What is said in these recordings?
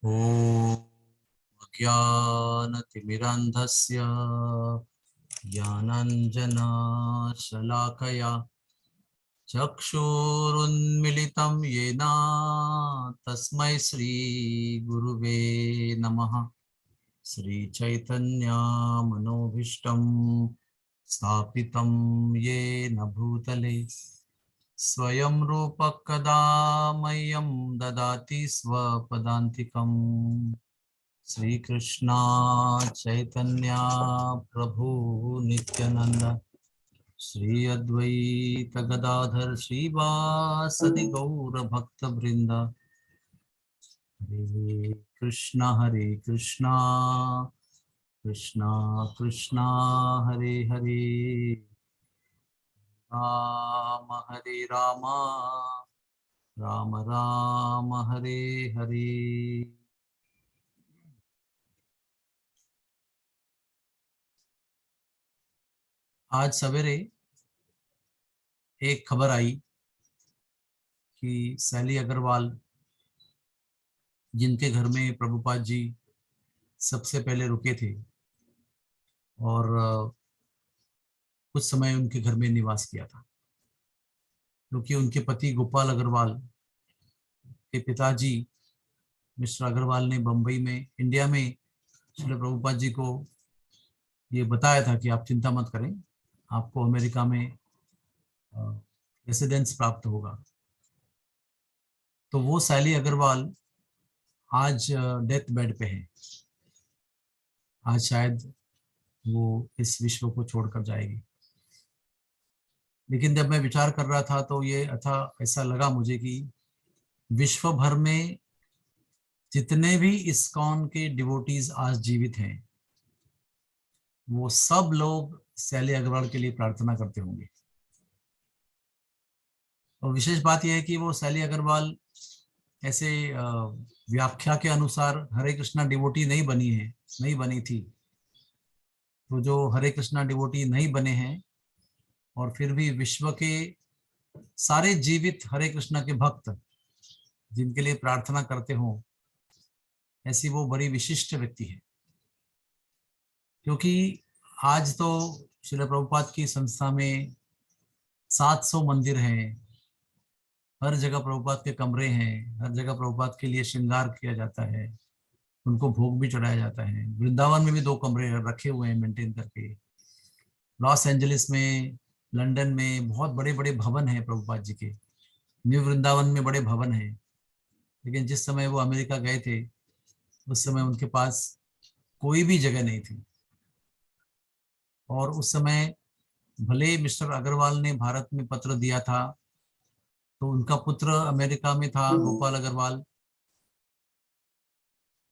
ॐ अज्ञानतिमिरान्धस्य ज्ञानाञ्जनशलाकया चक्षुरुन्मिलितं येन तस्मै श्रीगुरुवे नमः। श्रीचैतन्यमनोभीष्टं स्थापितं येन भूतले स्वयं रूपः कदा मह्यं ददाति स्वपदान्तिकम्। श्रीकृष्ण चैतन्य प्रभु नित्यानंद श्री अद्वैत गदाधर श्रीवासदि गौर भक्त वृंद। हरे कृष्णा कृष्णा कृष्णा हरे हरे, हरे राम राम राम हरे हरे। आज सवेरे एक खबर आई कि सैली अग्रवाल, जिनके घर में प्रभुपाद जी सबसे पहले रुके थे और कुछ समय उनके घर में निवास किया था, क्योंकि उनके पति गोपाल अग्रवाल के पिताजी मिस्टर अग्रवाल ने बम्बई में, इंडिया में श्री प्रभुपाद जी को ये बताया था कि आप चिंता मत करें, आपको अमेरिका में रेसिडेंस प्राप्त होगा। तो वो सैली अग्रवाल आज डेथ बेड पे है। आज शायद वो इस विश्व को छोड़कर जाएगी। लेकिन जब मैं विचार कर रहा था तो ये ऐसा लगा मुझे कि विश्व भर में जितने भी इस्कॉन के डिवोटीज आज जीवित हैं, वो सब लोग सैली अग्रवाल के लिए प्रार्थना करते होंगे। और विशेष बात यह है कि वो सैली अग्रवाल ऐसे व्याख्या के अनुसार हरे कृष्णा डिवोटी नहीं बनी थी। तो जो हरे कृष्णा डिवोटी नहीं बने हैं और फिर भी विश्व के सारे जीवित हरे कृष्णा के भक्त जिनके लिए प्रार्थना करते हो, ऐसी वो बड़ी विशिष्ट व्यक्ति है। क्योंकि आज तो श्रील प्रभुपाद की संस्था में 700 मंदिर हैं, हर जगह प्रभुपाद के कमरे हैं, हर जगह प्रभुपाद के लिए श्रृंगार किया जाता है, उनको भोग भी चढ़ाया जाता है। वृंदावन में भी 2 कमरे रखे हुए हैं मेंटेन करके। लॉस एंजलिस में, लंदन में बहुत बड़े बड़े भवन हैं प्रभुपाद जी के। न्यू वृंदावन में बड़े भवन हैं। लेकिन जिस समय वो अमेरिका गए थे, उस समय उनके पास कोई भी जगह नहीं थी। और उस समय भले मिस्टर अग्रवाल ने भारत में पत्र दिया था, तो उनका पुत्र अमेरिका में था, गोपाल अग्रवाल,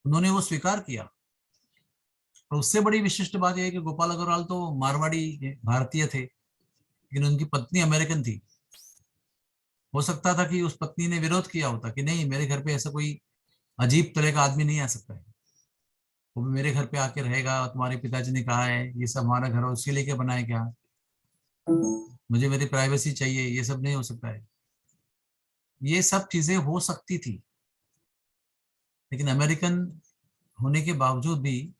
उन्होंने वो स्वीकार किया। और उससे बड़ी विशिष्ट बात यह है कि गोपाल अग्रवाल तो मारवाड़ी भारतीय थे, लेकिन उनकी पत्नी अमेरिकन थी। हो सकता था कि उस पत्नी ने विरोध किया होता कि नहीं, मेरे घर पे ऐसा कोई अजीब तरह का आदमी नहीं आ सकता है, वो भी मेरे घर पे आके रहेगा। तुम्हारे पिताजी ने कहा है ये सब हमारा घर है, उसके लिए क्या बनाए, क्या मुझे मेरी प्राइवेसी चाहिए, ये सब नहीं हो सकता है। ये सब चीजें हो सकती थी, लेकिन अमेरिकन होने के बावजूद भी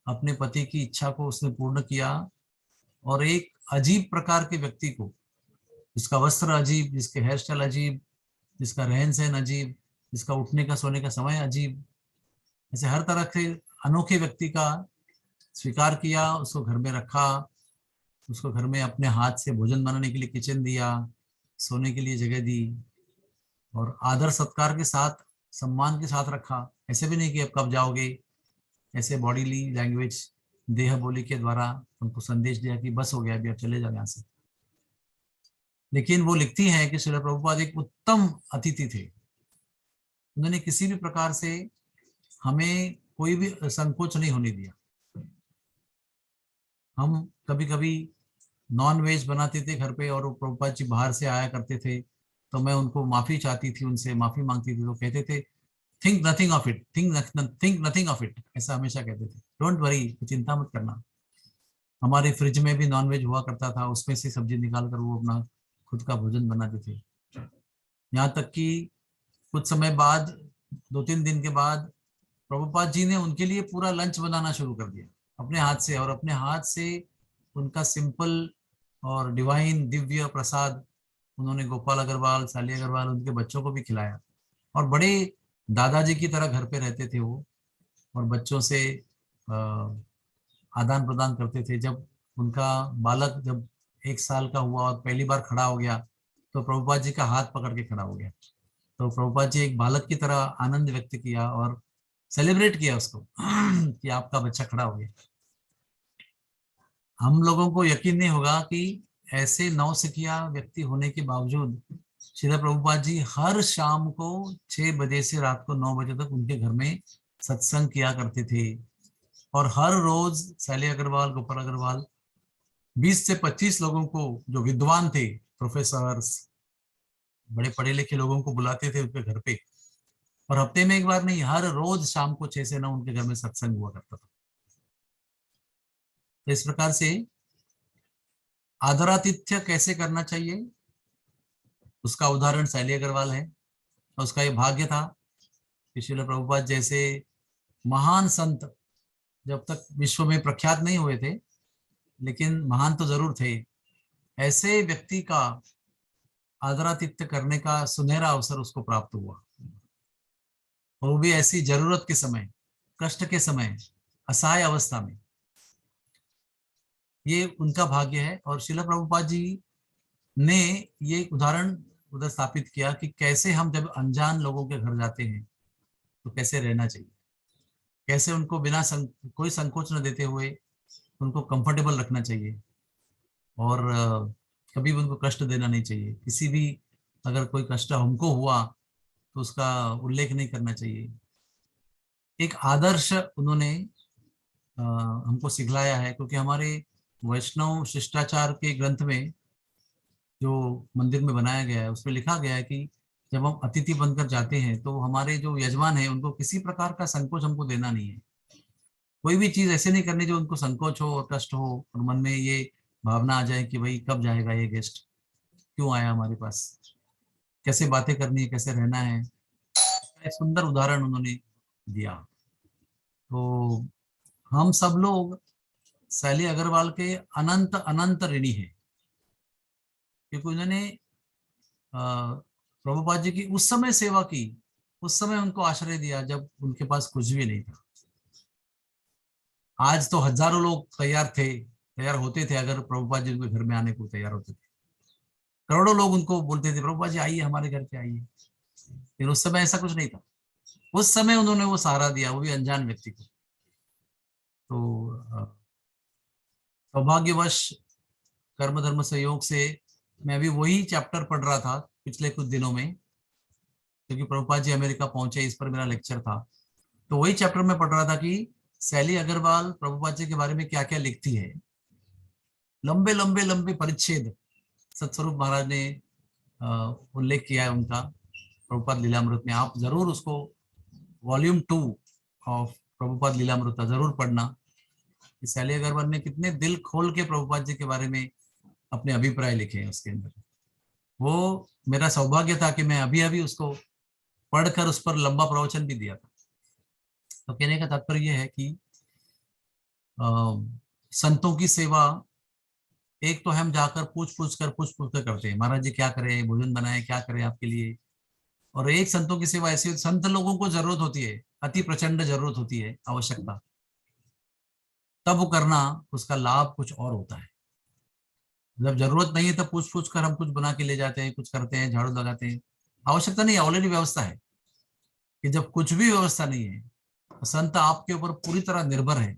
अपने पति की इच्छा को उसने पूर्ण किया। और एक अजीब प्रकार के व्यक्ति को, जिसका वस्त्र अजीब, जिसके हेयर स्टाइल अजीब, जिसका रहन सहन अजीब, जिसका उठने का सोने का समय अजीब, ऐसे हर तरह के अनोखे व्यक्ति का स्वीकार किया, उसको घर में रखा, उसको घर में अपने हाथ से भोजन बनाने के लिए किचन दिया, सोने के लिए जगह दी, और आदर सत्कार के साथ, सम्मान के साथ रखा। ऐसे भी नहीं कि अब कब जाओगे, ऐसे बॉडीली लैंग्वेज, देह बोली के द्वारा उनको संदेश दिया कि बस हो गया, अभी आप चले जाओ यहाँ से। लेकिन वो लिखती हैं कि श्रील प्रभुपाद एक उत्तम अतिथि थे। उन्होंने किसी भी प्रकार से हमें कोई भी संकोच नहीं होने दिया। हम कभी कभी नॉन वेज बनाते थे घर पे और प्रभुपाद जी बाहर से आया करते थे, तो मैं उनको माफी चाहती थी, उनसे माफी मांगती थी, तो कहते थे think nothing of it, think nothing of it, ऐसा हमेशा कहते थे। डोंट वरी, चिंता मत करना। हमारे फ्रिज में भी नॉनवेज हुआ करता था, उसमें से सब्जी निकाल कर वो अपना खुद का भोजन बनाते थे। यहाँ तक कि कुछ समय बाद, 2-3 दिन के बाद, प्रभुपाद जी ने उनके लिए पूरा लंच बनाना शुरू कर दिया अपने हाथ से, और अपने हाथ से उनका सिंपल और डिवाइन दिव्य प्रसाद उन्होंने गोपाल अग्रवाल, साली अग्रवाल, उनके बच्चों को भी खिलाया। और बड़े दादाजी की तरह घर पे रहते थे वो, और बच्चों से आदान प्रदान करते थे। जब उनका बालक जब 1 साल का हुआ और पहली बार खड़ा हो गया, तो प्रभुपाद जी का हाथ पकड़ के खड़ा हो गया। तो प्रभुपाद जी एक बालक की तरह आनंद व्यक्त किया और सेलिब्रेट किया उसको कि आपका बच्चा खड़ा हो गया। हम लोगों को यकीन नहीं होगा कि ऐसे नौसिखिया व्यक्ति होने के बावजूद श्रील प्रभुपाद जी हर शाम को 6 बजे से रात को 9 बजे तक उनके घर में सत्संग किया करते थे। और हर रोज साली अग्रवाल, गोपाल अग्रवाल 20 से 25 लोगों को, जो विद्वान थे, प्रोफेसर्स, बड़े पढ़े लिखे लोगों को बुलाते थे उनके घर पे। और हफ्ते में एक बार नहीं, हर रोज शाम को 6 से 9 उनके घर में सत्संग हुआ करता था। तो इस प्रकार से आदरातिथ्य कैसे करना चाहिए, उसका उदाहरण शैली अग्रवाल है। और उसका ये भाग्य था कि श्रील प्रभुपाद जैसे महान संत जब तक विश्व में प्रख्यात नहीं हुए थे, लेकिन महान तो जरूर थे, ऐसे व्यक्ति का आदरातिथ्य करने का सुनहरा अवसर उसको प्राप्त हुआ, और वो भी ऐसी जरूरत के समय, कष्ट के समय, असहाय अवस्था में। ये उनका भाग्य है। और श्रील प्रभुपाद जी ने ये उदाहरण उधर स्थापित किया कि कैसे हम जब अनजान लोगों के घर जाते हैं तो कैसे रहना चाहिए, कैसे उनको बिना कोई संकोच न देते हुए उनको कंफर्टेबल रखना चाहिए, और कभी भी उनको कष्ट देना नहीं चाहिए। किसी भी अगर कोई कष्ट हमको हुआ तो उसका उल्लेख नहीं करना चाहिए। एक आदर्श उन्होंने हमको सिखलाया है, क्योंकि हमारे वैष्णव शिष्टाचार के ग्रंथ में जो मंदिर में बनाया गया है उसमें लिखा गया है कि जब हम अतिथि बनकर जाते हैं तो हमारे जो यजमान है उनको किसी प्रकार का संकोच हमको देना नहीं है। कोई भी चीज ऐसे नहीं करनी जो उनको संकोच हो और कष्ट हो, और मन में ये भावना आ जाए कि भाई कब जाएगा ये गेस्ट, क्यों आया हमारे पास, कैसे बातें करनी है, कैसे रहना है। एक सुंदर उदाहरण उन्होंने दिया। तो हम सब लोग शैली अग्रवाल के अनंत अनंत ऋणी हैं, क्योंकि उन्होंने प्रभुपाद जी की उस समय सेवा की, उस समय उनको आश्रय दिया जब उनके पास कुछ भी नहीं था। आज तो हजारों लोग तैयार होते थे अगर प्रभुपाद जी उनके घर में आने को तैयार होते थे। करोड़ों लोग उनको बोलते थे प्रभुपाद जी आइए, हमारे घर पे आइए। लेकिन उस समय ऐसा कुछ नहीं था। उस समय उन्होंने वो सहारा दिया, वो भी अनजान व्यक्ति को। तो सौभाग्यवश कर्म धर्म संयोग से मैं अभी वही चैप्टर पढ़ रहा था पिछले कुछ दिनों में, क्योंकि प्रभुपाद जी अमेरिका पहुंचे, इस पर मेरा लेक्चर था। तो वही चैप्टर में पढ़ रहा था कि शैली अग्रवाल प्रभुपाद जी के बारे में क्या क्या लिखती है। लंबे लंबे लंबे परिच्छेद सतस्वरूप महाराज ने उल्लेख किया है उनका प्रभुपाद लीलामृत में। आप जरूर उसको वॉल्यूम 2 ऑफ प्रभुपाद लीलामृत जरूर पढ़ना। शैली अग्रवाल ने कितने दिल खोल के प्रभुपाद जी के बारे में अपने अभिप्राय लिखे हैं उसके अंदर। वो मेरा सौभाग्य था कि मैं अभी अभी उसको पढ़कर उस पर लंबा प्रवचन भी दिया था। तो कहने का तात्पर्य यह है कि संतों की सेवा, एक तो हम जाकर पूछ पूछ कर करते हैं, महाराज जी क्या करें, भोजन बनाए, क्या करें आपके लिए। और एक संतों की सेवा ऐसी, संत लोगों को जरूरत होती है, अति प्रचंड जरूरत होती है, आवश्यकता, तब वो करना, उसका लाभ कुछ और होता है। जब जरूरत नहीं है तब पूछ पूछ कर हम कुछ बना के ले जाते हैं, कुछ करते हैं, झाड़ू लगाते हैं। आवश्यकता नहीं है, ऑलरेडी व्यवस्था है। कि जब कुछ भी व्यवस्था नहीं है, संत आपके ऊपर पूरी तरह निर्भर है,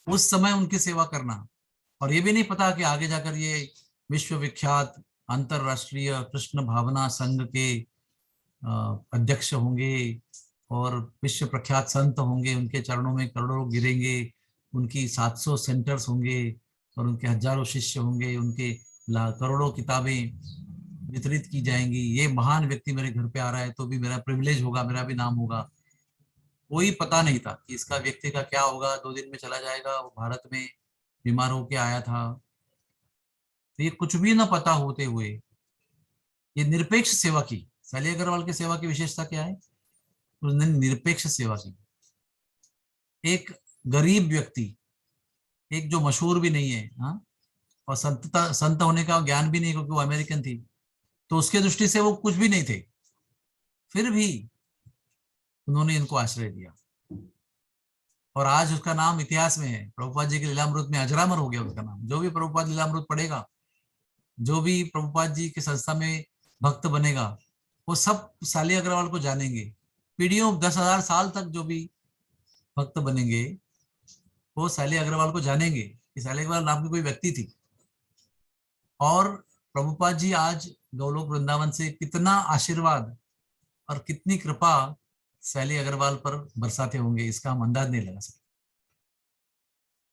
उस समय उनकी सेवा करना। और ये भी नहीं पता कि आगे जाकर ये विश्वविख्यात अंतरराष्ट्रीय कृष्ण भावना संघ के अध्यक्ष होंगे और विश्व प्रख्यात संत होंगे, उनके चरणों में करोड़ों लोग गिरेंगे, उनकी 700 सेंटर्स होंगे और उनके हजारों शिष्य होंगे, उनके करोड़ों किताबें वितरित की जाएंगी। ये महान व्यक्ति मेरे घर पे आ रहा है तो भी मेरा प्रिविलेज होगा, मेरा भी नाम होगा। कोई पता नहीं था कि इसका व्यक्ति का क्या होगा, 2 दिन में चला जाएगा। वो भारत में बीमार होके आया था। तो ये कुछ भी ना पता होते हुए ये निरपेक्ष सेवा की। शैली अग्रवाल की सेवा की विशेषता क्या है? उसने निरपेक्ष सेवा की। एक गरीब व्यक्ति, एक जो मशहूर भी नहीं है, हाँ, और संत होने का ज्ञान भी नहीं, क्योंकि वो अमेरिकन थी, तो उसके दृष्टि से वो कुछ भी नहीं थे, फिर भी उन्होंने इनको आश्रय दिया। और आज उसका नाम इतिहास में है, प्रभुपाद जी के लीलामृत में अजरामर हो गया उसका नाम। जो भी प्रभुपाद लीलामृत पढ़ेगा, जो भी प्रभुपाद जी की संस्था में भक्त बनेगा, वो सब साली अग्रवाल को जानेंगे। पीढ़ियों 10,000 साल तक जो भी भक्त बनेंगे, वो साली अग्रवाल को जानेंगे कि साली अग्रवाल नाम की कोई व्यक्ति थी। और प्रभुपाद जी आज गौलोक वृंदावन से कितना आशीर्वाद और कितनी कृपा सैली अग्रवाल पर बरसाते होंगे, इसका हम अंदाज नहीं लगा सकते।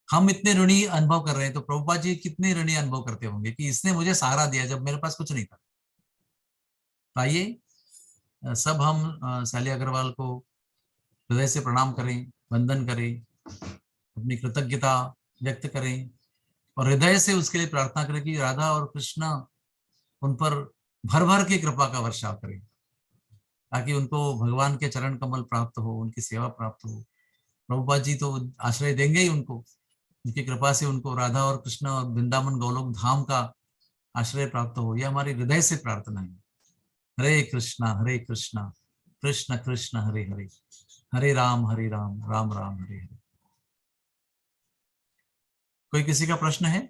हम इतने ऋणी अनुभव कर रहे हैं, तो प्रभुपाद जी कितने ऋणी अनुभव करते होंगे कि इसने मुझे सहारा दिया जब मेरे पास कुछ नहीं था। तो आइए सब हम सैली अग्रवाल को हृदय से प्रणाम करें, वंदन करें, अपनी कृतज्ञता व्यक्त करें और हृदय से उसके लिए प्रार्थना करें कि राधा और कृष्ण उन पर भर भर के कृपा का वर्षाव करें, ताकि उनको भगवान के चरण कमल प्राप्त हो, उनकी सेवा प्राप्त हो। प्रभुपाद जी तो आश्रय देंगे ही उनको, उनकी कृपा से उनको राधा और कृष्ण और वृंदावन गौलोक धाम का आश्रय प्राप्त हो, यह हमारी हृदय से प्रार्थना है। हरे कृष्णा कृष्ण कृष्ण हरे हरे, हरे राम राम राम हरे हरे। कोई किसी का प्रश्न है?